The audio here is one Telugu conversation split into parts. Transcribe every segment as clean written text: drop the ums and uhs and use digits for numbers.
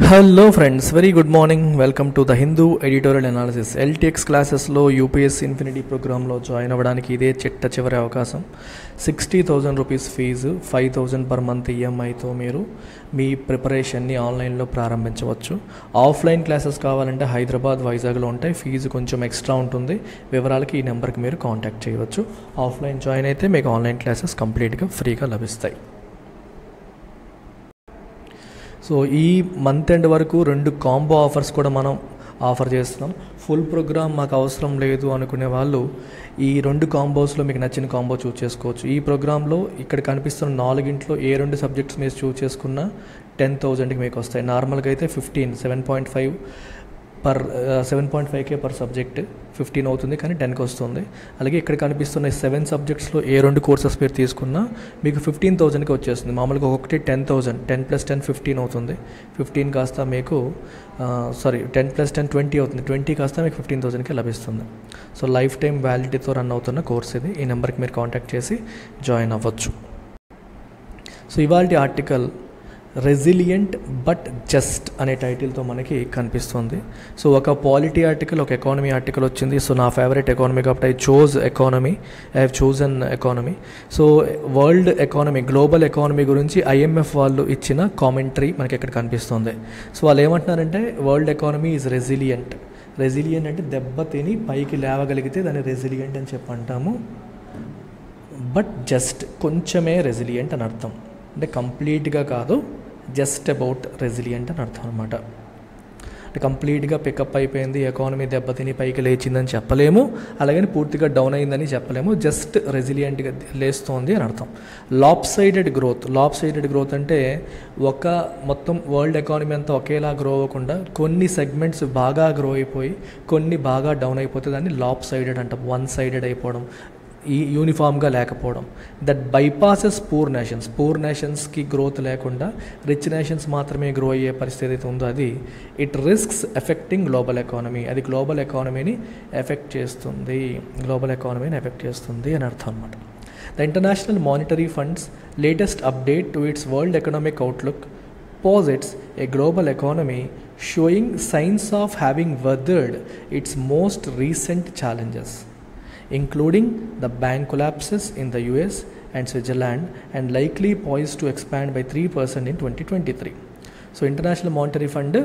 Hello friends, very good morning. Welcome to the Hindu editorial analysis. LTX క్లాసెస్లో యూపీఎస్సీ ఇన్ఫినిటీ ప్రోగ్రాంలో జాయిన్ అవ్వడానికి ఇదే చివరి అవకాశం. 60,000 రూపీస్ ఫీజు, 5,000 పర్ మంత్ ఈఎంఐతో మీరు మీ ప్రిపరేషన్ని ఆన్లైన్లో ప్రారంభించవచ్చు. ఆఫ్లైన్ క్లాసెస్ కావాలంటే హైదరాబాద్, వైజాగ్లో ఉంటాయి. ఫీజు కొంచెం ఎక్స్ట్రా ఉంటుంది. వివరాలకి ఈ నెంబర్కి మీరు కాంటాక్ట్ చేయవచ్చు. ఆఫ్లైన్ జాయిన్ అయితే మీకు ఆన్లైన్ క్లాసెస్ కంప్లీట్గా ఫ్రీగా లభిస్తాయి. సో ఈ మంత్ ఎండ్ వరకు 2 కాంబో ఆఫర్స్ కూడా మనం ఆఫర్ చేస్తున్నాం. ఫుల్ ప్రోగ్రామ్ మాకు అవసరం లేదు అనుకునే వాళ్ళు ఈ 2 కాంబోస్లో మీకు నచ్చిన కాంబో చూస్ చేసుకోవచ్చు. ఈ ప్రోగ్రాంలో ఇక్కడ కనిపిస్తున్న 4గింట్లో ఏ 2 సబ్జెక్ట్స్ మీరు చూస్ చేసుకున్నా 10,000కి మీకు వస్తాయి. నార్మల్గా అయితే 7.5K పర్ సబ్జెక్ట్ 15 అవుతుంది, కానీ 10కి వస్తుంది. అలాగే ఇక్కడ కనిపిస్తున్న 7 సబ్జెక్ట్స్లో ఏ 2 కోర్సెస్ మీరు తీసుకున్నా మీకు 15,000కి వచ్చేస్తుంది. మామూలుగా ఒకటి 10,000, 10 + 10 15 అవుతుంది. 15 కాస్త మీకు 10 + 10 20 అవుతుంది. 20 కాస్త మీకు 15,000కి లభిస్తుంది. సో లైఫ్ టైం వ్యాలిడిటీతో రన్ అవుతున్న కోర్స్ ఇది. ఈ నెంబర్కి మీరు కాంటాక్ట్ చేసి జాయిన్ అవ్వచ్చు. సో ఇవాల్టి ఆర్టికల్ రెసిలియంట్ బట్ జస్ట్ అనే టైటిల్తో మనకి కనిపిస్తుంది. సో ఒక పాలిటీ ఆర్టికల్, ఒక ఎకానమీ ఆర్టికల్ వచ్చింది. సో నా ఫేవరెట్ ఎకానమీ కాబట్టి I have chosen economy. So world economy, global economy గురించి ఐఎంఎఫ్ వాళ్ళు ఇచ్చిన కామెంటరీ మనకి ఇక్కడ కనిపిస్తుంది. సో వాళ్ళు ఏమంటున్నారంటే world economy is resilient. Resilient అంటే దెబ్బతిని పైకి లేవగలిగితే దాన్ని రెసిలియంట్ అని చెప్పి అంటాము. బట్ జస్ట్ కొంచెమే రెసిలియంట్ అని అర్థం. అంటే కంప్లీట్గా కాదు, జస్ట్ అబౌట్ రెసిలియంట్ అని అర్థం అనమాట. అంటే కంప్లీట్గా పికప్ అయిపోయింది, ఎకానమీ దెబ్బతిని పైకి లేచిందని చెప్పలేము, అలాగని పూర్తిగా డౌన్ అయిందని చెప్పలేము. జస్ట్ రెసిలియంట్గా లేస్తోంది అని అర్థం. లాప్ సైడెడ్ గ్రోత్ అంటే ఒక మొత్తం వరల్డ్ ఎకానమీ అంతా ఒకేలా గ్రో అవ్వకుండా కొన్ని సెగ్మెంట్స్ బాగా గ్రో అయిపోయి కొన్ని బాగా డౌన్ అయిపోతే దాన్ని లాప్ సైడెడ్ అంటాం. 1 సైడెడ్ అయిపోవడం, ఈ యూనిఫామ్గా లేకపోవడం. దట్ బైపాసెస్ పూర్ నేషన్స్కి గ్రోత్ లేకుండా రిచ్ నేషన్స్ మాత్రమే గ్రో అయ్యే పరిస్థితి అయితే ఉందో అది it risks effecting global economy. అది గ్లోబల్ ఎకానమీని ఎఫెక్ట్ చేస్తుంది అని అర్థం అనమాట. The international monetary funds latest update to it's world economic outlook posits a global economy showing signs of having weathered its most recent challenges, including the bank collapses in the US and Switzerland, and likely poised to expand by 3% in 2023. So International Monetary Fund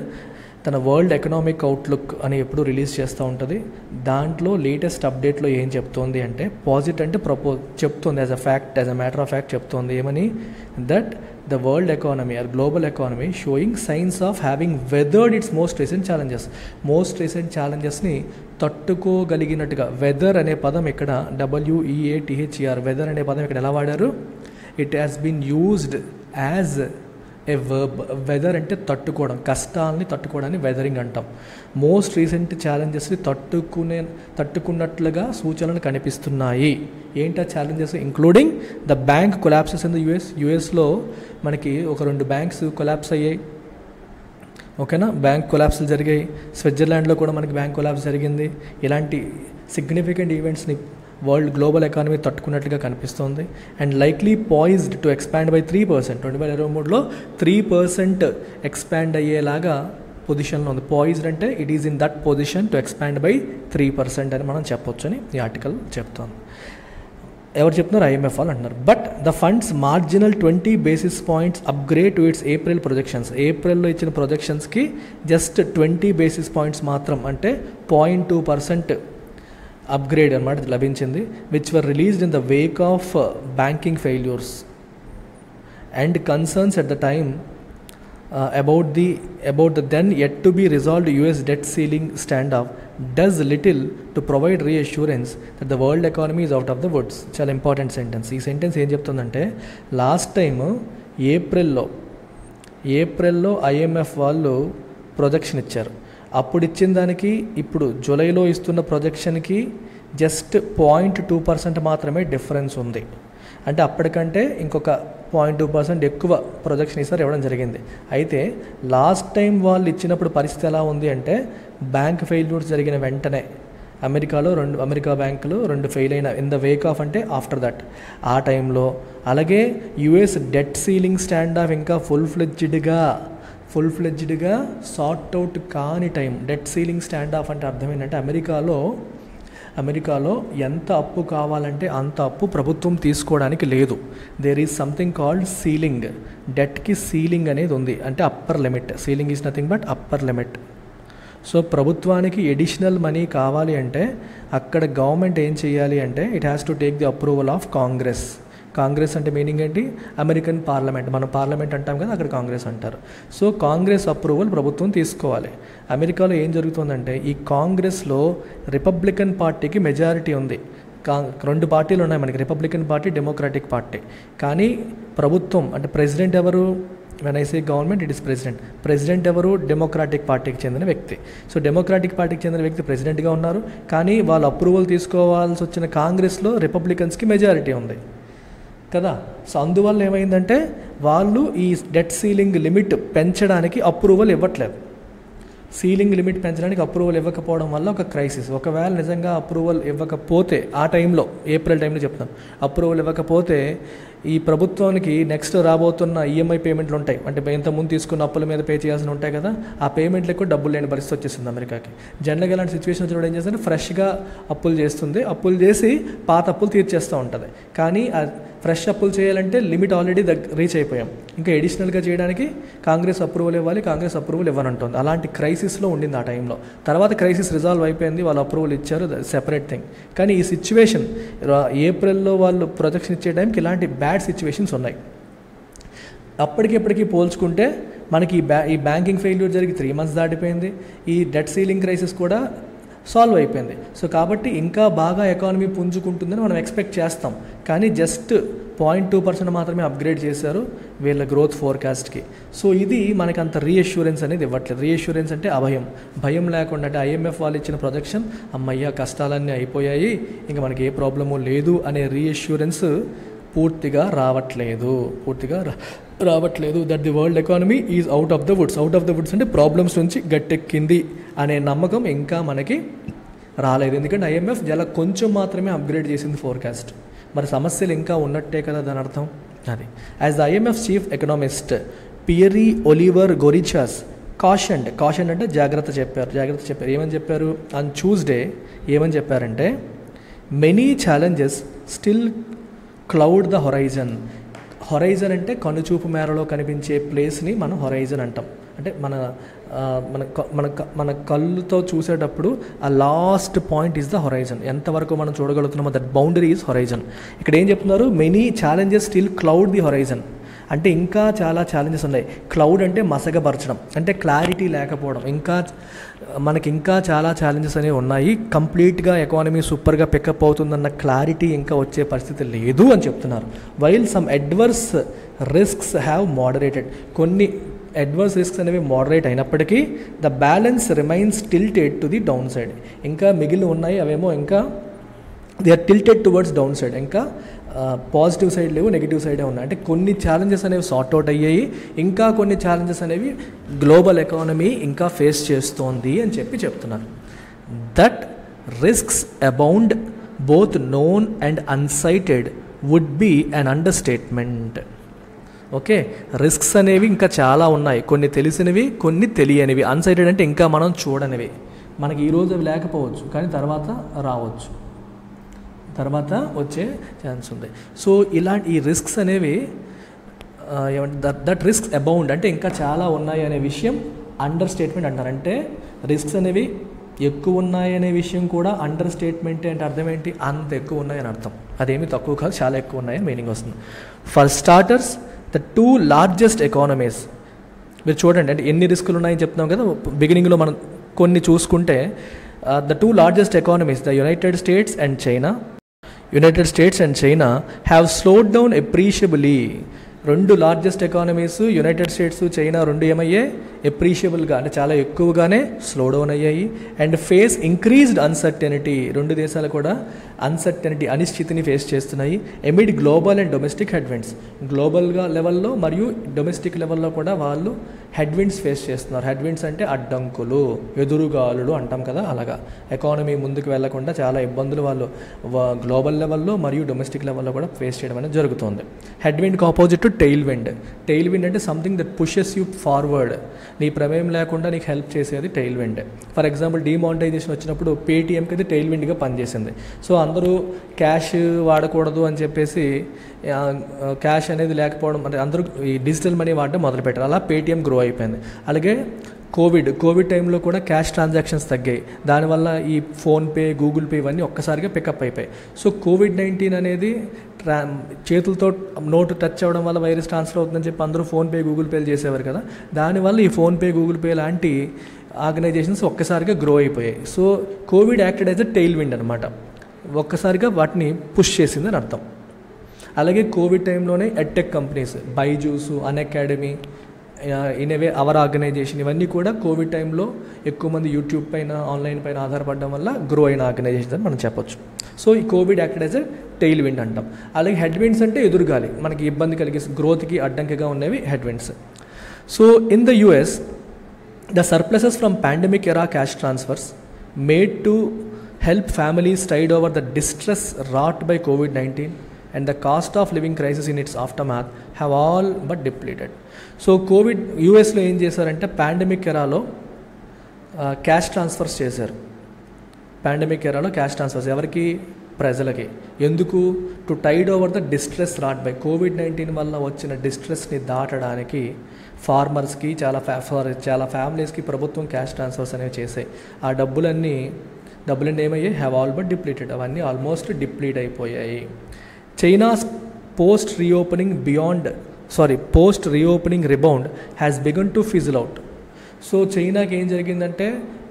తన వరల్డ్ ఎకనామిక్ అవుట్లుక్ అని ఎప్పుడు రిలీజ్ చేస్తూ ఉంటుంది. దాంట్లో లేటెస్ట్ అప్డేట్లో ఏం చెప్తోంది అంటే పాజిట్ అంటే చెప్తోంది as a matter of fact చెప్తోంది. ఏమని? That the world economy or global economy showing signs of having weathered its most recent ఛాలెంజెస్ని తట్టుకోగలిగినట్టుగా. వెదర్ అనే పదం ఇక్కడ WEATHER, వెదర్ అనే పదం ఇక్కడ ఎలా వాడారు? It has been used as a verb. Weather అంటే తట్టుకోవడం, కష్టాలని తట్టుకోవడాన్ని వెదరింగ్ అంటాం. మోస్ట్ రీసెంట్ ఛాలెంజెస్ని తట్టుకున్నట్లుగా సూచనలు కనిపిస్తున్నాయి. ఏంటా challenges? Including the bank collapses in the యుఎస్లో మనకి ఒక 2 బ్యాంక్స్ కొలాప్స్ అయ్యాయి. ఓకేనా, బ్యాంక్ కొలాప్స్లు జరిగాయి. స్విట్జర్లాండ్లో కూడా మనకి బ్యాంక్ కొలాప్స్ జరిగింది. ఇలాంటి సిగ్నిఫికెంట్ ఈవెంట్స్ని వరల్డ్ గ్లోబల్ ఎకానమీ తట్టుకున్నట్లుగా కనిపిస్తోంది. And likely poised to expand by 3%. 2023లో 3% expand అయ్యేలాగా పొజిషన్లో ఉంది. పాయిజ్డ్ అంటే it is in that position to expand by 3% అని మనం చెప్పొచ్చు అని ఈ ఆర్టికల్ చెప్తోంది. ఎవరు చెప్తున్నారు? ఐఎంఎఫ్ వాళ్ళు అంటున్నారు. But the funds marginal 20 basis points upgrade to it's April projections. ఏప్రిల్లో ఇచ్చిన ప్రొజెక్షన్స్కి జస్ట్ 20 basis points మాత్రం, అంటే 0.2% అప్గ్రేడ్ అనమాట లభించింది. Which were released in the Wake of banking failures and concerns at the time about the then yet to be resolved US debt ceiling standoff does little to provide reassurance that the world economy is out of the woods. చాలా ఇంపార్టెంట్ సెంటెన్స్. ఈ సెంటెన్స్ ఏం చెప్తుందంటే లాస్ట్ టైం ఏప్రిల్లో ఐఎంఎఫ్ వాళ్ళు ప్రొజెక్షన్ ఇచ్చారు. అప్పుడు ఇచ్చిన దానికి ఇప్పుడు జూలైలో ఇస్తున్న ప్రొజెక్షన్కి జస్ట్ 0.2% మాత్రమే డిఫరెన్స్ ఉంది. అంటే అప్పటికంటే ఇంకొక 0.2% ఎక్కువ ప్రొజెక్షన్ ఇవ్వడం జరిగింది. అయితే లాస్ట్ టైం వాళ్ళు ఇచ్చినప్పుడు పరిస్థితి ఎలా ఉంది అంటే బ్యాంక్ ఫెయిల్యూర్స్ జరిగిన వెంటనే అమెరికా బ్యాంకులు 2 ఫెయిల్ అయిన ఇన్ ద వేక్ ఆఫ్ అంటే ఆఫ్టర్ దట్ ఆ టైంలో, అలాగే US debt ceiling stand of ఇంకా ఫుల్ ఫ్లెడ్జ్డ్గా ఫుల్ ఫ్లెడ్జ్డ్గా సార్ట్ అవుట్ కాని time. Debt ceiling stand of అంటే అర్థం ఏంటంటే అమెరికాలో ఎంత అప్పు కావాలంటే అంత అప్పు ప్రభుత్వం తీసుకోవడానికి లేదు. There is something called ceiling. డెట్కి సీలింగ్ అనేది ఉంది, అంటే upper limit. Ceiling is nothing but upper limit. So ప్రభుత్వానికి ఎడిషనల్ మనీ కావాలి అంటే అక్కడ గవర్నమెంట్ ఏం చేయాలి అంటే it has to take the approval of Congress. Congress అంటే మీనింగ్ ఏంటి? American parliament. మనం పార్లమెంట్ అంటాం కదా, అక్కడ కాంగ్రెస్ అంటారు. సో కాంగ్రెస్ అప్రూవల్ ప్రభుత్వం తీసుకోవాలి. అమెరికాలో ఏం జరుగుతుందంటే ఈ కాంగ్రెస్లో రిపబ్లికన్ పార్టీకి మెజారిటీ ఉంది. రెండు పార్టీలు ఉన్నాయి మనకి, రిపబ్లికన్ పార్టీ, డెమోక్రాటిక్ పార్టీ. కానీ ప్రభుత్వం అంటే ప్రెసిడెంట్ ఎవరు? When I say government, it is president ఎవరు? డెమోక్రాటిక్ పార్టీకి చెందిన వ్యక్తి. సో డెమోక్రాటిక్ పార్టీకి చెందిన వ్యక్తి ప్రెసిడెంట్గా ఉన్నారు, కానీ వాళ్ళు అప్రూవల్ తీసుకోవాల్సి వచ్చిన కాంగ్రెస్లో రిపబ్లికన్స్కి మెజారిటీ ఉంది కదా. సో అందువల్ల ఏమైందంటే వాళ్ళు ఈ డెట్ సీలింగ్ లిమిట్ పెంచడానికి అప్రూవల్ ఇవ్వట్లేదు. సీలింగ్ లిమిట్ పెంచడానికి అప్రూవల్ ఇవ్వకపోవడం వల్ల ఒక క్రైసిస్. ఒకవేళ నిజంగా అప్రూవల్ ఇవ్వకపోతే, ఆ టైంలో ఏప్రిల్ టైంలో చెప్తాను, అప్రూవల్ ఇవ్వకపోతే ఈ ప్రభుత్వానికి నెక్స్ట్ రాబోతున్న ఈఎంఐ పేమెంట్లు ఉంటాయి, అంటే ఇంతకుముందు తీసుకున్న అప్పుల మీద పే చేయాల్సి ఉంటాయి కదా, ఆ పేమెంట్లకు డబ్బులు లేని పరిస్థితి వచ్చేసింది అమెరికాకి. జనరల్గా ఇలాంటి సిచ్యువేషన్ వచ్చినప్పుడు ఏం చేస్తుంది? ఫ్రెష్గా అప్పులు చేస్తుంది, అప్పులు చేసి పాత అప్పులు తీర్చేస్తూ ఉంటుంది. కానీ ఫ్రెష్ అప్పులు చేయాలంటే లిమిట్ ఆల్రెడీ రీచ్ అయిపోయాం, ఇంకా ఎడిషనల్గా చేయడానికి కాంగ్రెస్ అప్రూవల్ ఇవ్వాలి, కాంగ్రెస్ అప్రూవల్ ఇవ్వనంటుంది. అలాంటి క్రైసిస్లో ఉండింది ఆ టైంలో. తర్వాత క్రైసిస్ రిజాల్వ్ అయిపోయింది, వాళ్ళు అప్రూవల్ ఇచ్చారు, సెపరేట్ థింగ్. కానీ ఈ సిచ్యువేషన్ ఏప్రిల్లో వాళ్ళు ప్రొజెక్షన్ ఇచ్చే టైంకి ఇలాంటి బ్యాడ్ సిచ్యువేషన్స్ ఉన్నాయి. అప్పటికిప్పటికీ పోల్చుకుంటే మనకి ఈ బ్యాంకింగ్ ఫెయిల్యూర్ జరిగి 3 months దాటిపోయింది, ఈ డెట్ సీలింగ్ క్రైసిస్ కూడా సాల్వ్ అయిపోయింది. సో కాబట్టి ఇంకా బాగా ఎకానమీ పుంజుకుంటుందని మనం ఎక్స్పెక్ట్ చేస్తాం. కానీ జస్ట్ 0.2% మాత్రమే అప్గ్రేడ్ చేశారు వీళ్ళ గ్రోత్ ఫోర్కాస్ట్కి. సో ఇది మనకు అంత రీఅష్యూరెన్స్ అనేది ఇవ్వట్లేదు. రీఅష్యూరెన్స్ అంటే భయం లేకుండా, అంటే ఐఎంఎఫ్ వాళ్ళు ఇచ్చిన ప్రొజెక్షన్ అమ్మయ్య కష్టాలన్నీ అయిపోయాయి, ఇంకా మనకి ఏ ప్రాబ్లము లేదు అనే రీఅష్యూరెన్స్ పూర్తిగా రావట్లేదు. That the world economy is out of the Woods అంటే ప్రాబ్లమ్స్ నుంచి గట్టెక్కింది అనే నమ్మకం ఇంకా మనకి రాలేదు. ఎందుకంటే ఐఎంఎఫ్ చాలా కొంచెం మాత్రమే అప్గ్రేడ్ చేసింది ఫోర్కాస్ట్. మరి సమస్యలు ఇంకా ఉన్నట్టే కదా దాని అర్థం. అది as the IMF chief economist Pierre Olivier Gourinchas caution అంటే జాగ్రత్త చెప్పారు. ఏమని చెప్పారు? ఆన్ ట్యూస్డే ఏమని చెప్పారంటే many challenges still cloud the horizon అంటే కనుచూపు మేరలో కనిపించే ప్లేస్ని మనం హొరైజన్ అంటాం. అంటే మన కళ్ళుతో చూసేటప్పుడు ఆ last point is the horizon. ఎంతవరకు మనం చూడగలుగుతున్నామో దట్ బౌండరీ ఈజ్ హొరైజన్. ఇక్కడ ఏం చెప్తున్నారు? Many challenges still cloud the horizon అంటే ఇంకా చాలా ఛాలెంజెస్ ఉన్నాయి. క్లౌడ్ అంటే మసగపరచడం, అంటే క్లారిటీ లేకపోవడం. మనకి ఇంకా చాలా ఛాలెంజెస్ అనేవి ఉన్నాయి. కంప్లీట్గా ఎకానమీ సూపర్గా పికప్ అవుతుందన్న క్లారిటీ ఇంకా వచ్చే పరిస్థితి లేదు అని చెప్తున్నారు. While some adverse risks have moderated, కొన్ని అడ్వర్స్ రిస్క్స్ అనేవి మోడరేట్ అయినప్పటికీ the balance remains tilted to the downside. ఇంకా మిగిలి ఉన్నాయి, అవేమో ఇంకా they are tilted towards downside. ఇంకా పాజిటివ్ సైడ్ లేవు, నెగిటివ్ సైడే ఉన్నాయి. అంటే కొన్ని ఛాలెంజెస్ అనేవి సార్ట్ అవుట్ అయ్యాయి, ఇంకా కొన్ని ఛాలెంజెస్ అనేవి గ్లోబల్ ఎకానమీ ఇంకా ఫేస్ చేస్తోంది అని చెప్తున్నారు. That risks abound both known and unsighted would be an understatement. Okay, risks అనేవి ఇంకా చాలా ఉన్నాయి, కొన్ని తెలిసినవి, కొన్ని తెలియనివి. అన్సైటెడ్ అంటే ఇంకా మనం చూడనివి. మనకి ఈరోజు అవి లేకపోవచ్చు, కానీ తర్వాత రావచ్చు, తర్వాత వచ్చే ఛాన్స్ ఉంది. సో ఇలాంటి ఈ రిస్క్స్ అనేవి దట్ రిస్క్స్ అబౌండ్ అంటే ఇంకా చాలా ఉన్నాయి అనే విషయం అండర్ స్టేట్మెంట్ అంటారు. అంటే రిస్క్స్ అనేవి ఎక్కువ ఉన్నాయి అనే విషయం కూడా అండర్ స్టేట్మెంట్ అంటే అర్థం ఏంటి? అంత ఎక్కువ ఉన్నాయని అర్థం. అదేమి తక్కువ కాదు, చాలా ఎక్కువ ఉన్నాయని మీనింగ్ వస్తుంది. For starters the 2 largest economies, మీరు చూడండి అంటే ఎన్ని రిస్కులు ఉన్నాయని చెప్తున్నాం కదా. బిగినింగ్లో మనం కొన్ని చూసుకుంటే the 2 largest economies the United States and China have slowed down appreciably. 2 largest economies United States, China రెండు ఏమయ్యాయి? అప్రీషియబుల్గా అంటే చాలా ఎక్కువగానే స్లో డౌన్ అయ్యాయి. అండ్ ఫేస్ ఇంక్రీజ్డ్ అన్సర్టెనిటీ, 2 దేశాలు కూడా అన్సర్టనిటీ, అనిశ్చితిని ఫేస్ చేస్తున్నాయి. Amid global and domestic headwinds, గ్లోబల్గా లెవెల్లో మరియు డొమెస్టిక్ లెవెల్లో కూడా వాళ్ళు హెడ్విండ్స్ ఫేస్ చేస్తున్నారు. హెడ్విండ్స్ అంటే అడ్డంకులు, ఎదురుగాలులు అంటాం కదా, అలాగా ఎకానమీ ముందుకు వెళ్లకుండా చాలా ఇబ్బందులు వాళ్ళు గ్లోబల్ లెవెల్లో మరియు డొమెస్టిక్ లెవెల్లో కూడా ఫేస్ చేయడం అనేది జరుగుతుంది. హెడ్విండ్కి opposite tail wind. Tail wind అంటే something that pushes you forward, నీ ప్రమేయం లేకుండా నీకు హెల్ప్ చేసేది tail wind. For example demonetisation వచ్చినప్పుడు పేటీఎంకి అది టెయిల్ విండ్గా పనిచేసింది. సో అందరూ క్యాష్ వాడకూడదు అని చెప్పేసి క్యాష్ అనేది లేకపోవడం అంటే అందరూ ఈ డిజిటల్ మనీ వాడడం మొదలుపెట్టారు. అలా పేటీఎం గ్రో అయిపోయింది. అలాగే కోవిడ్ టైంలో కూడా క్యాష్ ట్రాన్సాక్షన్స్ తగ్గాయి. దానివల్ల ఈ ఫోన్పే, గూగుల్ పే ఇవన్నీ ఒక్కసారిగా పికప్ అయిపోయాయి. సో కోవిడ్-19 అనేది చేతులతో నోటు టచ్ అవ్వడం వల్ల వైరస్ ట్రాన్స్ఫర్ అవుతుందని చెప్పి అందరూ ఫోన్పే, గూగుల్ పేలు చేసేవారు కదా, దానివల్ల ఈ ఫోన్పే, గూగుల్ పే లాంటి ఆర్గనైజేషన్స్ ఒక్కసారిగా గ్రో అయిపోయాయి. So Covid acted as a tailwind అనమాట, ఒక్కసారిగా వాటిని పుష్ చేసిందని అర్థం. అలాగే కోవిడ్ టైంలోనే ఎడ్టెక్ కంపెనీస్ బైజూస్, అన్అకాడమీ, ఇనవే అవర్ ఆర్గనైజేషన్ ఇవన్నీ కూడా కోవిడ్ టైంలో ఎక్కువ మంది యూట్యూబ్ పైన, ఆన్లైన్ పైన ఆధారపడడం వల్ల గ్రో అయిన ఆర్గనైజేషన్ అని మనం చెప్పొచ్చు. సో ఈ Covid acted as a tail wind అంటాం. అలాగే హెడ్ విండ్స్ అంటే ఎదురుగాలి, మనకి ఇబ్బంది కలిగే గ్రోత్కి అడ్డంకిగా ఉన్నవి headwinds. So in the US the surpluses from pandemic era cash transfers made to help families tide over the distress wrought by COVID-19 and the cost of living crisis in its aftermath have all but depleted. So Covid యూఎస్లో ఏం చేశారంటే పాండమిక్ ఎరాలో క్యాష్ ట్రాన్స్ఫర్స్ చేశారు. పాండమిక్ ఎరాలో క్యాష్ ట్రాన్స్ఫర్స్ ఎవరికి? ప్రజలకి. ఎందుకు? To tide over the distress wrought by కోవిడ్-19 వల్ల వచ్చిన డిస్ట్రెస్ని దాటడానికి ఫార్మర్స్కి, చాలా ఫ్యామిలీస్కి ప్రభుత్వం క్యాష్ ట్రాన్స్ఫర్స్ అనేవి చేశాయి. ఆ డబ్బులన్నీ ఏమయ్యాయి? హ్యావ్ ఆల్ బట్ డిప్లీటెడ్, అవన్నీ ఆల్మోస్ట్ డిప్లీట్ అయిపోయాయి. China's post reopening rebound has began to fizzle out. So చైనాకి ఏం జరిగిందంటే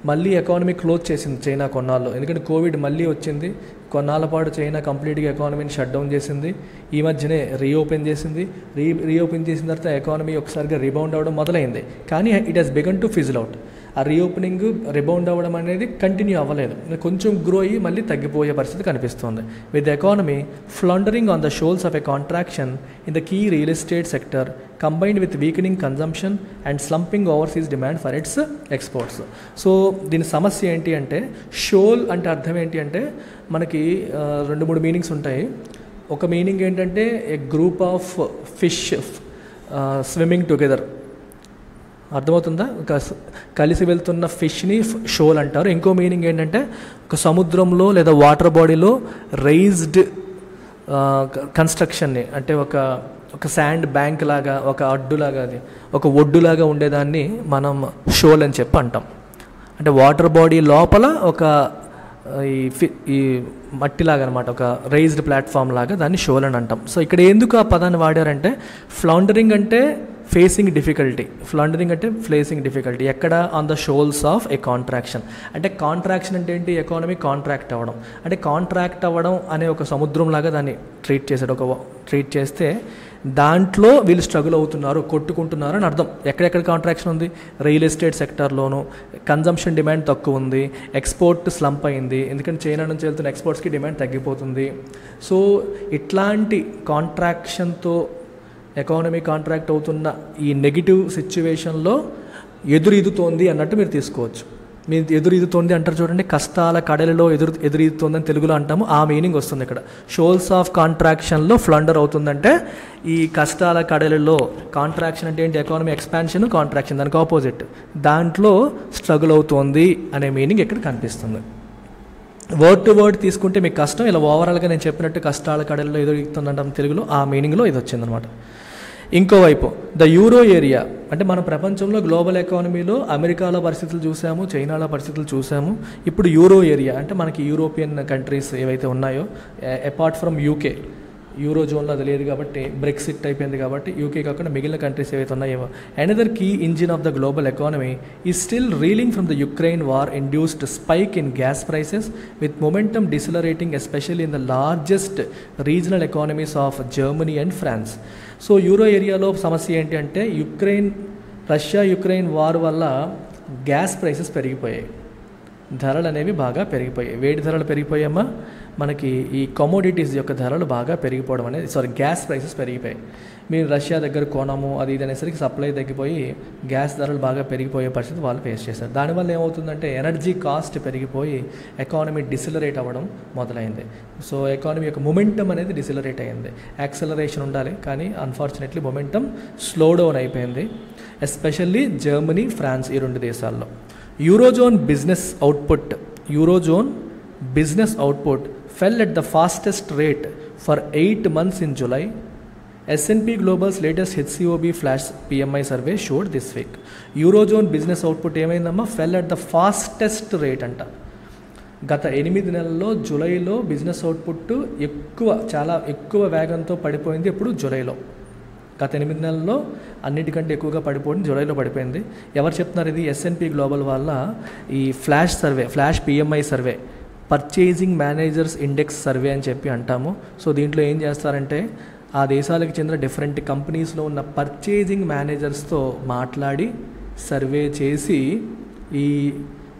మళ్ళీ ఎకానమీ క్లోజ్ చేసింది చైనా కొన్నాళ్ళు, ఎందుకంటే కోవిడ్ మళ్ళీ వచ్చింది. కొన్నాళ్ళ పాటు చైనా కంప్లీట్గా ఎకానమీని షట్ డౌన్ చేసింది. ఈ మధ్యనే రీఓపెన్ చేసింది. రీఓపెన్ చేసిన తర్వాత ఎకానమీ ఒకసారిగా రీబౌండ్ అవ్వడం మొదలైంది. కానీ it has begun to fizzle out. ఆ రీఓపెనింగ్, రిబౌండ్ అవ్వడం అనేది కంటిన్యూ అవ్వలేదు, కొంచెం గ్రో అయ్యి మళ్ళీ తగ్గిపోయే పరిస్థితి కనిపిస్తుంది. With economy floundering on the shoals of a contraction in the key real estate sector combined with weakening consumption and slumping overseas demand for its exports. So దీని సమస్య ఏంటి అంటే, షోల్ అంటే అర్థం ఏంటి అంటే మనకి 2-3 మీనింగ్స్ ఉంటాయి. ఒక మీనింగ్ ఏంటంటే a group of fish swimming together, అర్థమవుతుందా? కలిసి వెళ్తున్న ఫిష్ని షోల్ అంటారు. ఇంకో మీనింగ్ ఏంటంటే ఒక సముద్రంలో లేదా వాటర్ బాడీలో రైజ్డ్ కన్స్ట్రక్షన్ని, అంటే ఒక శాండ్ బ్యాంక్ లాగా, ఒక అడ్డులాగా, అది ఒక ఒడ్డులాగా ఉండేదాన్ని మనం షోల్ అని చెప్పి అంటాం. అంటే వాటర్ బాడీ లోపల ఒక ఈ మట్టిలాగా అనమాట, ఒక రైజ్డ్ ప్లాట్ఫామ్ లాగా, దాన్ని షోల్ అని అంటాం. సో ఇక్కడ ఎందుకు ఆ పదాన్ని వాడారంటే, ఫ్లౌండరింగ్ అంటే ఫేసింగ్ డిఫికల్టీ, ఫ్లండరింగ్ అంటే ఫేసింగ్ డిఫికల్టీ ఎక్కడ? On the shoals of A contraction. అంటే కాంట్రాక్షన్ అంటే ఏంటి? ఎకానమీ కాంట్రాక్ట్ అవ్వడం. అంటే కాంట్రాక్ట్ అవ్వడం అనే ఒక సముద్రం లాగా దాన్ని ట్రీట్ చేస్తే దాంట్లో వీళ్ళు స్ట్రగుల్ అవుతున్నారు, కొట్టుకుంటున్నారు అని అర్థం. ఎక్కడెక్కడ కాంట్రాక్షన్ ఉంది? రియల్ ఎస్టేట్ సెక్టార్లోను కన్జంప్షన్ డిమాండ్ తక్కువ ఉంది, ఎక్స్పోర్ట్ స్లంప్ అయింది, ఎందుకంటే చైనా నుంచి వెళ్తున్న ఎక్స్పోర్ట్స్కి డిమాండ్ తగ్గిపోతుంది. సో ఇట్లాంటి కాంట్రాక్షన్తో ఎకానమీ కాంట్రాక్ట్ అవుతున్న ఈ నెగిటివ్ సిచ్యువేషన్లో ఎదురీదుతోంది అన్నట్టు మీరు తీసుకోవచ్చు. మీరు ఎదురీదుతోంది అంటారు చూడండి, కష్టాల కడలిలో ఎదురీదుతోందని తెలుగులో అంటాము, ఆ మీనింగ్ వస్తుంది ఇక్కడ. షోల్స్ ఆఫ్ కాంట్రాక్షన్లో ఫ్లండర్ అవుతుందంటే ఈ కష్టాల కడలిలో, కాంట్రాక్షన్ అంటే ఏంటి? ఎకానమీ ఎక్స్పాన్షన్, కాంట్రాక్షన్ దానికి ఆపోజిట్, దాంట్లో స్ట్రగుల్ అవుతోంది అనే మీనింగ్ ఇక్కడ కనిపిస్తుంది. వర్డ్ టు వర్డ్ తీసుకుంటే మీకు కష్టం, ఇలా ఓవరాల్గా నేను చెప్పినట్టు కష్టాల కడలిలో ఎదురుతుందంటాం తెలుగులో, ఆ మీనింగ్లో ఇది వచ్చిందనమాట. ఇంకోవైపు ద యూరో ఏరియా, అంటే మన ప్రపంచంలో గ్లోబల్ ఎకానమీలో అమెరికాలో పరిస్థితులు చూసాము, చైనాలో పరిస్థితులు చూసాము. ఇప్పుడు యూరో ఏరియా అంటే మనకి యూరోపియన్ కంట్రీస్ ఏవైతే ఉన్నాయో, అపార్ట్ ఫ్రమ్ యూకే, యూరో జోన్లో అది లేదు కాబట్టి, బ్రెక్సిట్ అయిపోయింది కాబట్టి యూకే కాకుండా మిగిలిన కంట్రీస్ ఏవైతే ఉన్నాయో. Another key engine of the global economy is still reeling from the Ukraine war induced spike in gas prices with momentum decelerating especially in the largest regional economies of Germany and France. So euro ఏరియాలో సమస్య ఏంటి అంటే రష్యా యుక్రెయిన్ వార్ వల్ల గ్యాస్ ప్రైసెస్ పెరిగిపోయాయి. ధరలు అనేవి బాగా పెరిగిపోయాయి. వేడి ధరలు పెరిగిపోయామా, మనకి ఈ కమోడిటీస్ యొక్క ధరలు బాగా పెరిగిపోవడం అనేది గ్యాస్ ప్రైసెస్ పెరిగిపోయాయి. మీరు రష్యా దగ్గర కొనము అది ఇది అనేసరికి సప్లై తగ్గిపోయి గ్యాస్ ధరలు బాగా పెరిగిపోయే పరిస్థితి వాళ్ళు ఫేస్ చేశారు. దానివల్ల ఏమవుతుందంటే ఎనర్జీ కాస్ట్ పెరిగిపోయి ఎకానమీ డిసిలరేట్ అవ్వడం మొదలైంది. సో ఎకానమీ యొక్క మొమెంటం అనేది డిసిలరేట్ అయింది. యాక్సలరేషన్ ఉండాలి కానీ అన్ఫార్చునేట్లీ మొమెంటం స్లో డౌన్ అయిపోయింది. ఎస్పెషల్లీ జర్మనీ, ఫ్రాన్స్ ఈ 2 దేశాల్లో. Eurozone business output fell at the fastest rate for 8 months in July. S&P Global's latest HCOB flash PMI survey showed this week. Eurozone business output ఏమైందమ్మా, fell at the fastest rate అంట. గత 8 నెలల్లో జూలైలో బిజినెస్ అవుట్పుట్ చాలా ఎక్కువ వేగంతో పడిపోయింది. ఇప్పుడు జూలైలో గత 8 నెలల్లో అన్నిటికంటే ఎక్కువగా పడిపోయింది, జూలైలో పడిపోయింది. ఎవరు చెప్తున్నారు ఇది? S&P గ్లోబల్ వాళ్ళ ఈ flash PMI survey, purchasing managers index survey అని చెప్పి అంటాము. సో దీంట్లో ఏం చేస్తారంటే ఆ దేశాలకు చెందిన డిఫరెంట్ కంపెనీస్లో ఉన్న పర్చేజింగ్ మేనేజర్స్తో మాట్లాడి సర్వే చేసి ఈ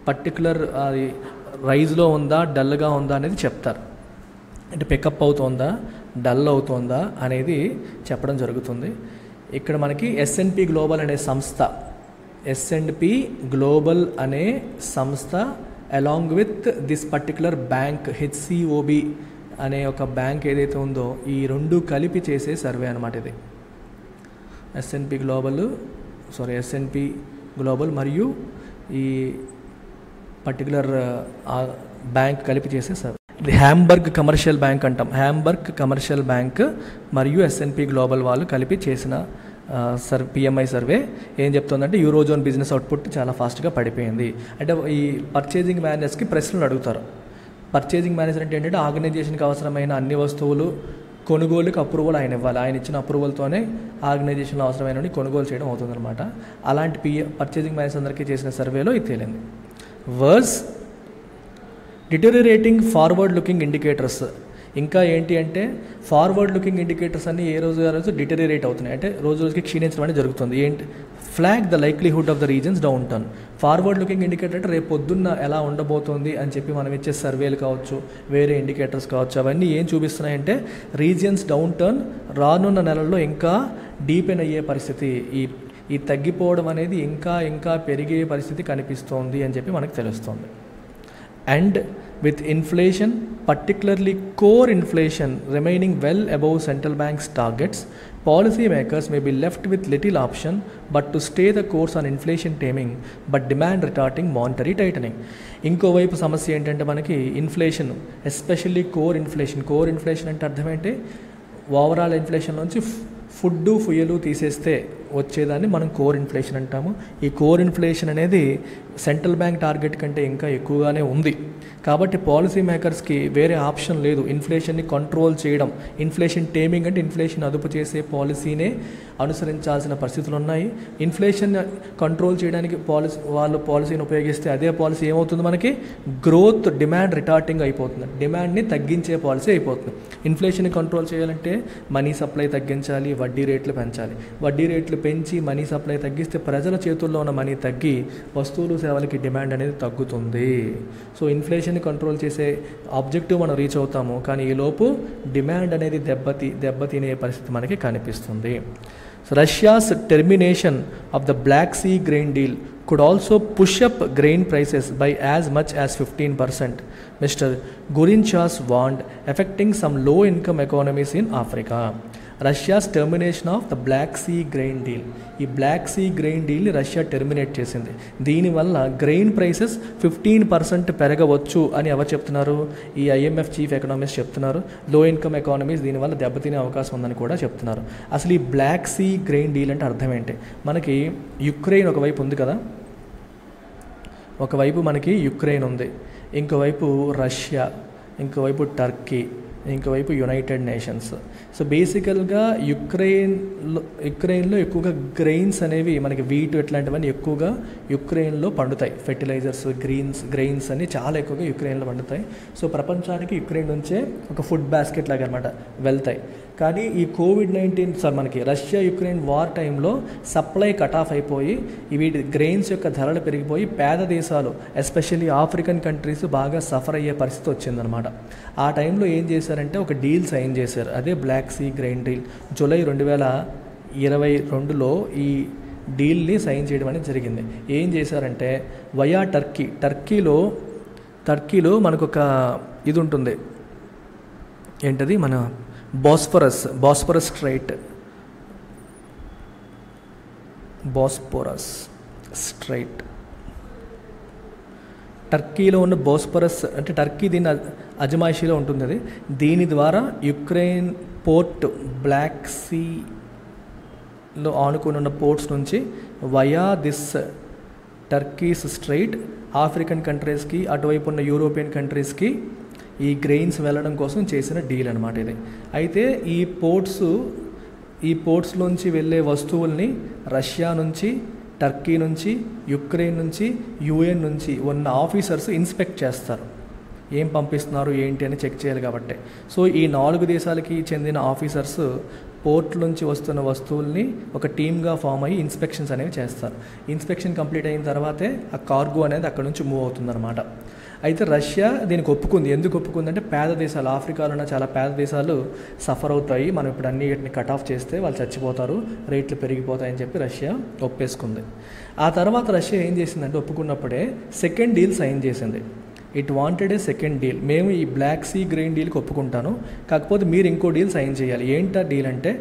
పర్టికులర్ అది రైజ్లో ఉందా డల్గా ఉందా అనేది చెప్తారు. అంటే పికప్ అవుతుందా డల్ అవుతుందా అనేది చెప్పడం జరుగుతుంది. ఇక్కడ మనకి S&P గ్లోబల్ అనే సంస్థ, S&P గ్లోబల్ అనే సంస్థ along with this particular bank HCOB అనే ఒక బ్యాంక్ ఏదైతే ఉందో ఈ 2 కలిపి చేసే సర్వే అనమాట ఇది. S&P గ్లోబల్ మరియు ఈ పర్టికులర్ బ్యాంక్ కలిపి చేసే సర్వే. ఇది హ్యాంబర్గ్ కమర్షియల్ బ్యాంక్ అంటాం. హ్యాంబర్గ్ కమర్షియల్ బ్యాంక్ మరియు S&P గ్లోబల్ వాళ్ళు కలిపి చేసిన PMI సర్వే ఏం చెప్తుందంటే యూరోజోన్ బిజినెస్ అవుట్పుట్ చాలా ఫాస్ట్గా పడిపోయింది. అంటే ఈ పర్చేజింగ్ మేనేజర్స్కి ప్రశ్నలు అడుగుతారు. పర్చేజింగ్ మేనేజర్ అంటే ఏంటంటే ఆర్గనైజేషన్కి అవసరమైన అన్ని వస్తువులు కొనుగోలుకి అప్రూవల్ ఆయన ఇవ్వాలి. ఆయన ఇచ్చిన అప్రూవల్తోనే ఆర్గనైజేషన్లో అవసరమైనవి కొనుగోలు చేయడం అవుతుందన్నమాట. అలాంటి పర్చేజింగ్ మేనేజర్ అందరికీ చేసిన సర్వేలో ఇది తేలింది. Worse deteriorating forward looking indicators. ఇంకా ఏంటి అంటే ఫార్వర్డ్ లుకింగ్ ఇండికేటర్స్ అన్ని ఏ రోజు డిటెరియేట్ అవుతున్నాయి, అంటే రోజుకి క్షీణించడం అనేది జరుగుతుంది. ఏంటి? Flag the likelihood of the reasons down turn. Forward looking indicator అంటే రేపు పొద్దున్న ఎలా ఉండబోతోంది అని చెప్పి మనం ఇచ్చే సర్వేలు కావచ్చు, వేరే ఇండికేటర్స్ కావచ్చు, అవన్నీ ఏం చూపిస్తున్నాయంటే రీజియన్స్ డౌన్ టర్న్ రానున్న నెలల్లో ఇంకా డీపెన్ అయ్యే పరిస్థితి, ఈ తగ్గిపోవడం అనేది ఇంకా పెరిగే పరిస్థితి కనిపిస్తోంది అని చెప్పి మనకు తెలుస్తోంది. And with inflation, particularly core inflation, remaining well above central bank's targets, policymakers may be left with little option but to stay the course on inflation taming but demand retarding monetary tightening. ఇంకోవైపు సమస్య ఏంటంటే మనకి ఇన్ఫ్లేషన్, ఎస్పెషల్లీ కోర్ ఇన్ఫ్లేషన్ అంటే అర్థం ఏంటి? ఓవరాల్ ఇన్ఫ్లేషన్ నుంచి ఫ్యూయల్ తీసేస్తే వచ్చేదాన్ని మనం కోర్ ఇన్ఫ్లేషన్ అంటాము. ఈ కోర్ ఇన్ఫ్లేషన్ అనేది సెంట్రల్ బ్యాంక్ టార్గెట్ కంటే ఇంకా ఎక్కువగానే ఉంది. కాబట్టి పాలసీ మేకర్స్కి వేరే ఆప్షన్ లేదు ఇన్ఫ్లేషన్ని కంట్రోల్ చేయడం. ఇన్ఫ్లేషన్ టేమింగ్ అంటే ఇన్ఫ్లేషన్ అదుపు చేసే పాలసీనే అనుసరించాల్సిన పరిస్థితులు ఉన్నాయి. ఇన్ఫ్లేషన్ కంట్రోల్ చేయడానికి వాళ్ళు పాలసీని ఉపయోగిస్తే అదే పాలసీ ఏమవుతుంది? మనకి గ్రోత్ డిమాండ్ రిటార్డింగ్ అయిపోతుంది, డిమాండ్ని తగ్గించే పాలసీ అయిపోతుంది. ఇన్ఫ్లేషన్ని కంట్రోల్ చేయాలంటే మనీ సప్లై తగ్గించాలి, వడ్డీ రేట్లు పెంచాలి. వడ్డీ రేట్లు పెంచి మనీ సప్లై తగ్గిస్తే ప్రజల చేతుల్లో ఉన్న మనీ తగ్గి వస్తువులు సేవలకి డిమాండ్ అనేది తగ్గుతుంది. సో ఇన్ఫ్లేషన్ని కంట్రోల్ చేసే ఆబ్జెక్టివ్ మనం రీచ్ అవుతాము, కానీ ఈలోపు డిమాండ్ అనేది దెబ్బతినే పరిస్థితి మనకి కనిపిస్తుంది. So Russia's termination of the Black Sea grain deal could also push up grain prices by as much as 15%, Mr. Gurinchas warned, affecting some low-income economies in Africa. Russia's termination of the Black Sea grain deal. ఈ బ్లాక్ సీ గ్రెయిన్ డీల్ని రష్యా టెర్మినేట్ చేసింది. దీనివల్ల గ్రెయిన్ ప్రైసెస్ 15% పెరగవచ్చు అని ఎవరు చెప్తున్నారు? ఈ IMF చీఫ్ ఎకనామిస్ట్ చెప్తున్నారు. లో ఇన్కమ్ ఎకానమీస్ దీనివల్ల దెబ్బతినే అవకాశం ఉందని కూడా చెప్తున్నారు. అసలు ఈ బ్లాక్ సీ గ్రెయిన్ డీల్ అంటే అర్థం ఏంటి? మనకి యుక్రెయిన్ ఒకవైపు ఉంది కదా, ఒకవైపు మనకి యుక్రెయిన్ ఉంది, ఇంకోవైపు రష్యా, ఇంకోవైపు టర్కీ, ఇంకోవైపు యునైటెడ్ నేషన్స్. సో బేసికల్గా యుక్రెయిన్లో ఎక్కువగా గ్రెయిన్స్ అనేవి మనకి వీటు ఇట్లాంటివన్నీ ఎక్కువగా యుక్రెయిన్లో పండుతాయి. ఫెర్టిలైజర్స్, గ్రెయిన్స్ అన్ని చాలా ఎక్కువగా యుక్రెయిన్లో పండుతాయి. సో ప్రపంచానికి యుక్రెయిన్ నుంచే ఒక ఫుడ్ బాస్కెట్ లాగా అనమాట వెళ్తాయి. కానీ ఈ కోవిడ్-19 మనకి రష్యా యుక్రెయిన్ వార్ టైంలో సప్లై కట్ ఆఫ్ అయిపోయి వీటి గ్రెయిన్స్ యొక్క ధరలు పెరిగిపోయి పేద దేశాలు ఎస్పెషల్లీ ఆఫ్రికన్ కంట్రీస్ బాగా సఫర్ అయ్యే పరిస్థితి వచ్చిందనమాట. ఆ టైంలో ఏం చేశారంటే ఒక డీల్ సైన్ చేశారు, అదే Black Sea grain deal. July 2022లో ఈ డీల్ని సైన్ చేయడం అనేది జరిగింది. ఏం చేశారంటే వయా టర్కీలో మనకొక ఇది ఉంటుంది, ఏంటది, మన బాస్ఫరస్ స్ట్రైట్ టర్కీలో ఉన్న బాస్ఫరస్ అంటే టర్కీ దీని అజమాయిషీలో ఉంటుంది. అది దీని ద్వారా యుక్రెయిన్ పోర్ట్ బ్లాక్ సీలో ఆనుకుని ఉన్న పోర్ట్స్ నుంచి via this Turkey's strait African కంట్రీస్కి, అటువైపు ఉన్న యూరోపియన్ కంట్రీస్కి ఈ గ్రెయిన్స్ వెళ్ళడం కోసం చేసిన డీల్ అనమాట ఇది. అయితే ఈ పోర్ట్స్లోంచి వెళ్ళే వస్తువుల్ని రష్యా నుంచి, టర్కీ నుంచి, యుక్రెయిన్ నుంచి, యుఎన్ నుంచి ఉన్న ఆఫీసర్స్ ఇన్స్పెక్ట్ చేస్తారు. ఏం పంపిస్తున్నారు ఏంటి అని చెక్ చేయాలి కాబట్టి. సో ఈ 4 దేశాలకి చెందిన ఆఫీసర్స్ పోర్ట్ నుంచి వస్తున్న వస్తువుల్ని ఒక టీమ్గా ఫామ్ అయ్యి ఇన్స్పెక్షన్స్ అనేవి చేస్తారు. ఇన్స్పెక్షన్ కంప్లీట్ అయిన తర్వాతే ఆ కార్గో అనేది అక్కడ నుంచి మూవ్ అవుతుందన్నమాట. అయితే రష్యా దీనికి ఒప్పుకుంది. ఎందుకు ఒప్పుకుందంటే పేద దేశాలు, ఆఫ్రికాలో ఉన్న చాలా పేద దేశాలు సఫర్ అవుతాయి, మనం ఇప్పుడు అన్నిటిని కట్ ఆఫ్ చేస్తే వాళ్ళు చచ్చిపోతారు, రేట్లు పెరిగిపోతాయని చెప్పి రష్యా ఒప్పేసుకుంది. ఆ తర్వాత రష్యా ఏం చేసిందంటే ఒప్పుకున్నప్పుడే సెకండ్ డీల్ సైన్ చేసింది. It wanted a second deal. మేము ఈ బ్లాక్ సీ గ్రెయిన్ డీల్కి ఒప్పుకుంటాను, కాకపోతే మీరు ఇంకో డీల్ సైన్ చేయాలి. ఏంటా డీల్ అంటే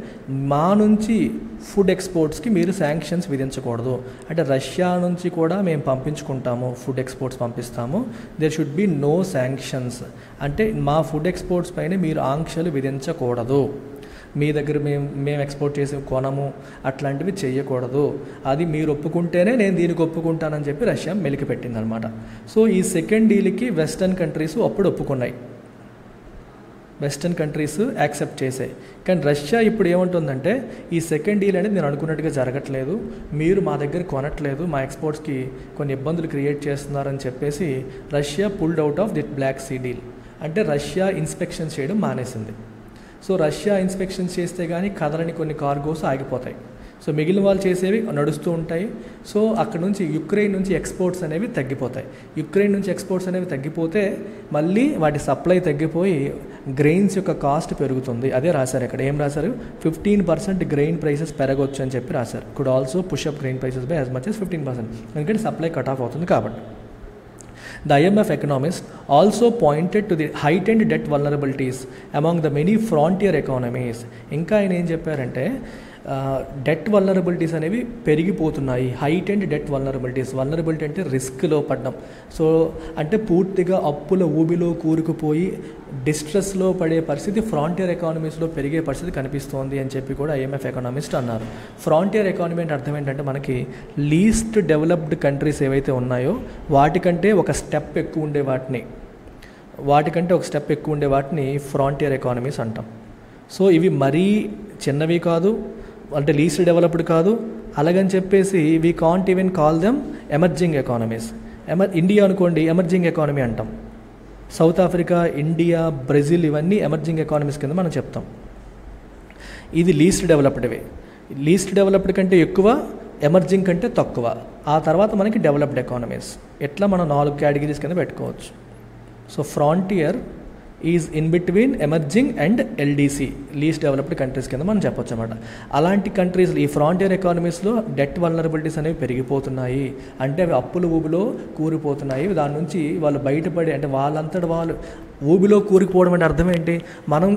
మా నుంచి ఫుడ్ ఎక్స్పోర్ట్స్కి మీరు శాంక్షన్స్ విధించకూడదు. అంటే రష్యా నుంచి కూడా మేము పంపించుకుంటాము, ఫుడ్ ఎక్స్పోర్ట్స్ పంపిస్తాము, there should be no sanctions. అంటే మా ఫుడ్ ఎక్స్పోర్ట్స్ పైన మీరు ఆంక్షలు విధించకూడదు, మీ దగ్గర మేము ఎక్స్పోర్ట్ చేసి కొనము, అట్లాంటివి చేయకూడదు. అది మీరు ఒప్పుకుంటేనే నేను దీనికి ఒప్పుకుంటానని చెప్పి రష్యా మెలికి పెట్టిందనమాట. సో ఈ సెకండ్ డీల్కి వెస్టర్న్ కంట్రీస్ అప్పుడు ఒప్పుకున్నాయి, వెస్టర్న్ కంట్రీస్ యాక్సెప్ట్ చేసాయి. కానీ రష్యా ఇప్పుడు ఏమంటుందంటే ఈ సెకండ్ డీల్ అనేది నేను అనుకున్నట్టుగా జరగట్లేదు, మీరు మా దగ్గర కొనట్లేదు, మా ఎక్స్పోర్ట్స్కి కొన్ని ఇబ్బందులు క్రియేట్ చేస్తున్నారని చెప్పేసి Russia pulled out of the Black Sea deal. అంటే రష్యా ఇన్స్పెక్షన్స్ చేయడం మానేసింది. సో రష్యా ఇన్స్పెక్షన్స్ చేస్తే కానీ కదలని కొన్ని కార్గోస్ ఆగిపోతాయి. సో మిగిలిన వాళ్ళు చేసేవి నడుస్తూ ఉంటాయి. సో అక్కడ నుంచి యుక్రెయిన్ నుంచి ఎక్స్పోర్ట్స్ అనేవి తగ్గిపోతాయి. యుక్రెయిన్ నుంచి ఎక్స్పోర్ట్స్ అనేవి తగ్గిపోతే మళ్ళీ వాటి సప్లై తగ్గిపోయి గ్రెయిన్స్ యొక్క కాస్ట్ పెరుగుతుంది. అదే రాశారు ఇక్కడ. ఏం రాశారు? 15% గ్రెయిన్ ప్రైసెస్ పెరగవచ్చు అని చెప్పి రాశారు. Could also push up grain prices by as much as 15%. ఎందుకంటే సప్లై కట్ ఆఫ్ అవుతుంది కాబట్టి. The IMF economists also pointed to the heightened debt vulnerabilities among the many frontier economies. ఇంకా ఆయన ఏం చెప్పారంటే డెట్ వల్నరబిలిటీస్ అనేవి పెరిగిపోతున్నాయి. హైటెండ్ డెట్ వల్నరబిలిటీ అంటే రిస్క్లో పడడం. సో అంటే పూర్తిగా అప్పుల ఊబిలో కూరుకుపోయి డిస్ట్రెస్లో పడే పరిస్థితి ఫ్రాంటియర్ ఎకానమీస్లో పెరిగే పరిస్థితి కనిపిస్తోంది అని చెప్పి కూడా ఐఎంఎఫ్ ఎకానమిస్ట్ అన్నారు. ఫ్రాంటియర్ ఎకానమీ అంటే అర్థం ఏంటంటే మనకి లీస్ట్ డెవలప్డ్ కంట్రీస్ ఏవైతే ఉన్నాయో వాటికంటే ఒక స్టెప్ ఎక్కువ ఉండే వాటిని ఫ్రాంటియర్ ఎకానమీస్ అంటాం. సో ఇవి మరీ చిన్నవి కాదు, అంటే లీస్ట్ డెవలప్డ్ కాదు, అలాగని చెప్పేసి we can't even call them emerging economies. India అనుకోండి ఎమర్జింగ్ ఎకానమీ అంటాం. సౌత్ ఆఫ్రికా, ఇండియా, బ్రెజిల్ ఇవన్నీ ఎమర్జింగ్ ఎకానమీస్ కింద మనం చెప్తాం. ఇది లీస్ట్ డెవలప్డ్వే. లీస్ట్ డెవలప్డ్ కంటే ఎక్కువ, ఎమర్జింగ్ కంటే తక్కువ, ఆ తర్వాత మనకి డెవలప్డ్ ఎకానమీస్. ఎట్లా మనం 4 కేటగిరీస్ కింద పెట్టుకోవచ్చు. So frontier is in between emerging and LDC, least developed countries కింద మనం చెప్పొచ్చు అనమాట. అలాంటి కంట్రీస్ ఈ ఫ్రాంటియర్ ఎకానమీస్లో డెట్ వల్నరబిలిటీస్ అనేవి పెరిగిపోతున్నాయి. అంటే అవి అప్పుల ఊబిలో కూరిపోతున్నాయి. దాని నుంచి వాళ్ళు బయటపడి, అంటే వాళ్ళంతటి వాళ్ళు ఊబిలో కూరుకుపోవడం అంటే అర్థం ఏంటి? మనం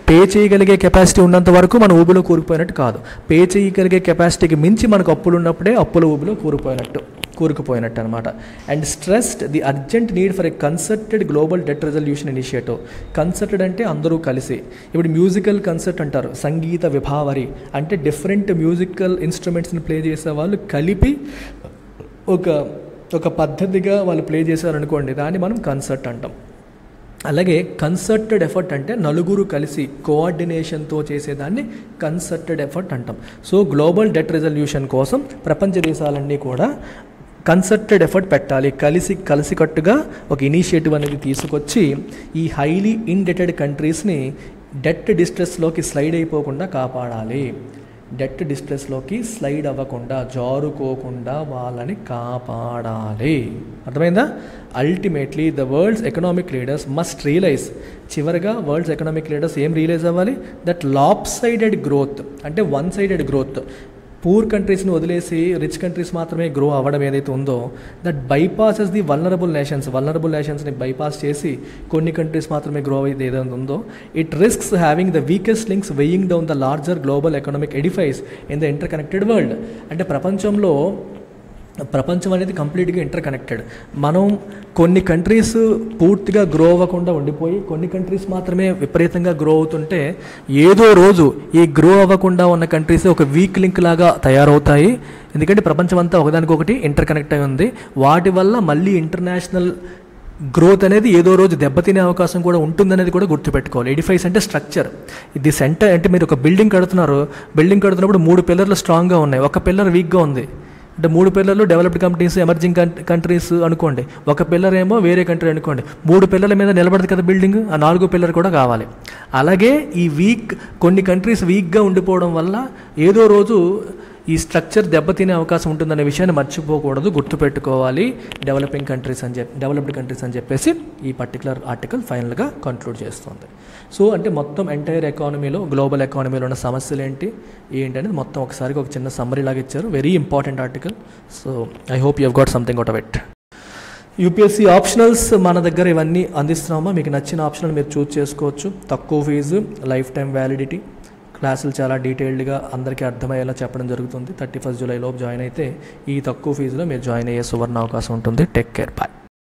పే చేయగలిగే కెపాసిటీ ఉన్నంత వరకు మనం ఊబిలో కూరుకుపోయినట్టు కాదు. పే చేయగలిగే కెపాసిటీకి మించి మనకు అప్పులు ఉన్నప్పుడే అప్పుల ఊబిలో కూరుకుపోయినట్టు అనమాట. And stressed the urgent need for a concerted global debt resolution initiative. Concerted అంటే అందరూ కలిసి. ఇప్పుడు మ్యూజికల్ కన్సర్ట్ అంటారు, సంగీత విభావరి అంటే డిఫరెంట్ మ్యూజికల్ ఇన్స్ట్రుమెంట్స్ని ప్లే చేసే వాళ్ళు కలిపి ఒక పద్ధతిగా వాళ్ళు ప్లే చేశారనుకోండి, దాన్ని మనం కన్సర్ట్ అంటాం. అలాగే కన్సర్టెడ్ ఎఫర్ట్ అంటే నలుగురు కలిసి కోఆర్డినేషన్తో చేసేదాన్ని కన్సర్టెడ్ ఎఫర్ట్ అంటాం. సో గ్లోబల్ డెట్ రెజల్యూషన్ కోసం ప్రపంచ దేశాలన్నీ కూడా కన్సర్టెడ్ ఎఫర్ట్ పెట్టాలి. కలిసికట్టుగా ఒక ఇనిషియేటివ్ అనేది తీసుకొచ్చి ఈ హైలీ ఇండెటెడ్ కంట్రీస్ని డెట్ డిస్ట్రెస్లోకి స్లైడ్ అయిపోకుండా కాపాడాలి. డెట్ డిస్ట్రెస్లోకి స్లైడ్ అవ్వకుండా, జారుకోకుండా వాళ్ళని కాపాడాలి. అర్థమైందా? Ultimately the world's economic leaders must realise, చివరిగా వరల్డ్స్ ఎకనామిక్ లీడర్స్ ఏం రియలైజ్ అవ్వాలి? దట్ లాప్ సైడెడ్ గ్రోత్, అంటే వన్ సైడెడ్ గ్రోత్, పూర్ కంట్రీస్ని వదిలేసి రిచ్ కంట్రీస్ మాత్రమే గ్రో అవ్వడం ఏదైతే ఉందో, దట్ బైపాసెస్ ది వల్నరబుల్ నేషన్స్ని బైపాస్ చేసి కొన్ని కంట్రీస్ మాత్రమే గ్రో అయ్యేది ఏదైతే ఉందో, it risks having the weakest links weighing down the larger global economic edifice in the interconnected world. అంటే ప్రపంచం అనేది కంప్లీట్గా ఇంటర్ కనెక్టెడ్. మనం కొన్ని కంట్రీస్ పూర్తిగా గ్రో అవ్వకుండా ఉండిపోయి కొన్ని కంట్రీస్ మాత్రమే విపరీతంగా గ్రో అవుతుంటే, ఏదో రోజు ఈ గ్రో అవ్వకుండా ఉన్న కంట్రీస్ ఒక వీక్ లింక్ లాగా తయారవుతాయి. ఎందుకంటే ప్రపంచం అంతా ఒకదానికొకటి ఇంటర్ కనెక్ట్ అయి ఉంది. వాటి వల్ల మళ్ళీ ఇంటర్నేషనల్ గ్రోత్ అనేది ఏదో రోజు దెబ్బతినే అవకాశం కూడా ఉంటుందనేది కూడా గుర్తుపెట్టుకోవాలి. ఎడిఫైస్ అంటే స్ట్రక్చర్. ఇది సెంటర్ అంటే మీరు ఒక బిల్డింగ్ కడుతున్నప్పుడు 3 పిల్లర్లు స్ట్రాంగ్గా ఉన్నాయి, ఒక పిల్లర్ వీక్గా ఉంది. అంటే 3 పిల్లర్లు డెవలప్డ్ కంట్రీస్, ఎమర్జింగ్ కంట్రీస్ అనుకోండి, ఒక పిల్లర్ ఏమో వేరే కంట్రీ అనుకోండి. 3 పిల్లర్ల మీద నిలబడదు కదా బిల్డింగ్, ఆ 4వ పిల్లర్ కూడా కావాలి. అలాగే కొన్ని కంట్రీస్ వీక్గా ఉండిపోవడం వల్ల ఏదో రోజు ఈ స్ట్రక్చర్ దెబ్బతినే అవకాశం ఉంటుందనే విషయాన్ని మర్చిపోకూడదు, గుర్తుపెట్టుకోవాలి. డెవలప్డ్ కంట్రీస్ అని చెప్పేసి ఈ పర్టికులర్ ఆర్టికల్ ఫైనల్గా కంక్లూడ్ చేస్తుంది. సో అంటే మొత్తం ఎంటైర్ ఎకానమీలో, గ్లోబల్ ఎకానమీలో ఉన్న సమస్యలు ఏంటి అనేది మొత్తం ఒకసారిగా ఒక చిన్న సమ్మరీ లాగా ఇచ్చారు. Very important article. So I hope you have got something out of it. UPSC optionals మన దగ్గర ఇవన్నీ అందిస్తున్నామా. మీకు నచ్చిన ఆప్షనల్ మీరు చూస్ చేసుకోవచ్చు. తక్కువ ఫీజు, లైఫ్ టైం వ్యాలిడిటీ, క్లాసులు చాలా డీటెయిల్డ్గా అందరికీ అర్థమయ్యేలా చెప్పడం జరుగుతుంది. 31 జూలై లోపు జాయిన్ అయితే ఈ తక్కువ ఫీజులో మీరు జాయిన్ అయ్యే సువర్ణ అవకాశం ఉంటుంది. Take care, bye.